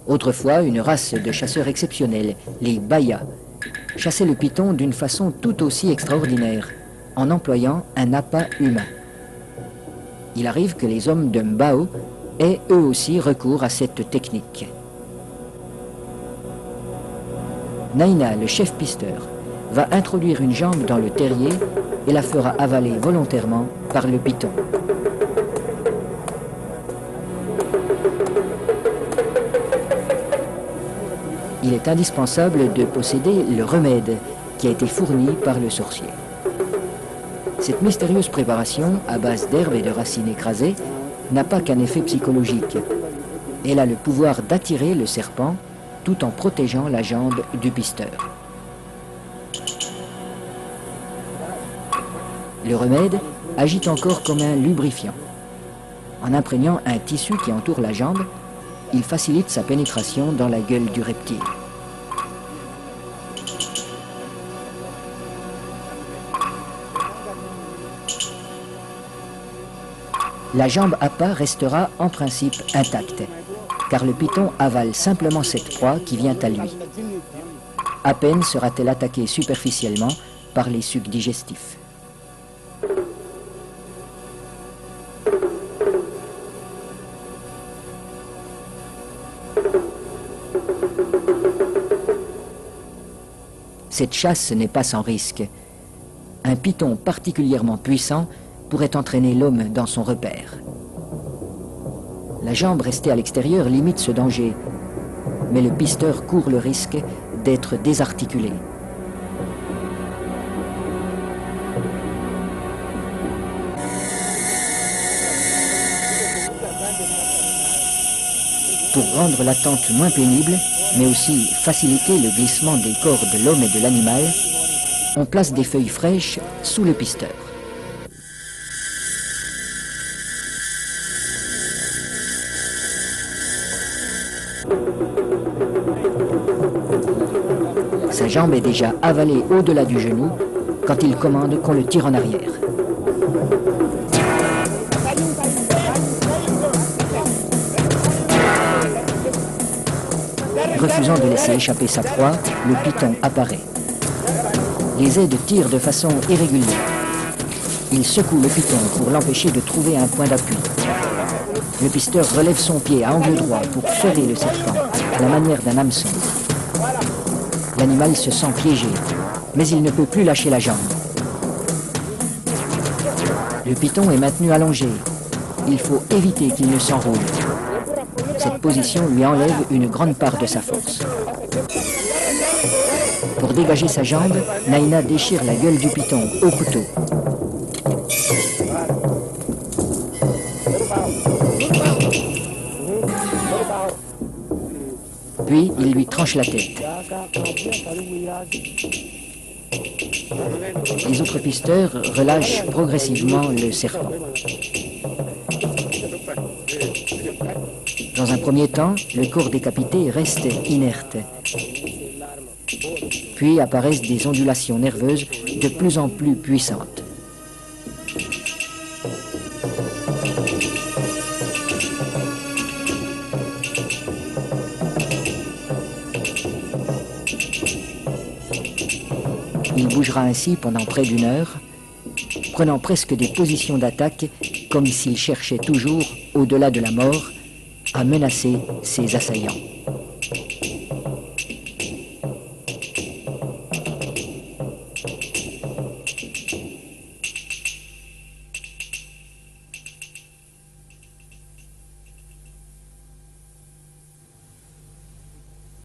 Autrefois, une race de chasseurs exceptionnels, les Bayas, chassaient le python d'une façon tout aussi extraordinaire, en employant un appât humain. Il arrive que les hommes de Mbao aient eux aussi recours à cette technique. Naina, le chef pisteur, va introduire une jambe dans le terrier et la fera avaler volontairement par le python. Il est indispensable de posséder le remède qui a été fourni par le sorcier. Cette mystérieuse préparation, à base d'herbes et de racines écrasées, n'a pas qu'un effet psychologique. Elle a le pouvoir d'attirer le serpent tout en protégeant la jambe du pisteur. Le remède agit encore comme un lubrifiant. En imprégnant un tissu qui entoure la jambe, il facilite sa pénétration dans la gueule du reptile. La jambe appât restera en principe intacte, car le python avale simplement cette proie qui vient à lui. À peine sera-t-elle attaquée superficiellement par les sucs digestifs. Cette chasse n'est pas sans risque. Un python particulièrement puissant pourrait entraîner l'homme dans son repère. La jambe restée à l'extérieur limite ce danger, mais le pisteur court le risque d'être désarticulé. Pour rendre l'attente moins pénible, mais aussi faciliter le glissement des corps de l'homme et de l'animal, on place des feuilles fraîches sous le pisteur. Sa jambe est déjà avalée au-delà du genou quand il commande qu'on le tire en arrière. Refusant de laisser échapper sa proie, le python apparaît. Les aides tirent de façon irrégulière. Il secoue le python pour l'empêcher de trouver un point d'appui. Le pisteur relève son pied à angle droit pour ferrer le serpent, à la manière d'un hameçon. L'animal se sent piégé, mais il ne peut plus lâcher la jambe. Le python est maintenu allongé. Il faut éviter qu'il ne s'enroule. Cette position lui enlève une grande part de sa force. Pour dégager sa jambe, Naina déchire la gueule du python au couteau. Puis, il lui tranche la tête. Les autres pisteurs relâchent progressivement le serpent. Dans un premier temps, le corps décapité reste inerte. Puis apparaissent des ondulations nerveuses de plus en plus puissantes. Il bougera ainsi pendant près d'une heure, prenant presque des positions d'attaque, comme s'il cherchait toujours, au-delà de la mort, à menacer ses assaillants.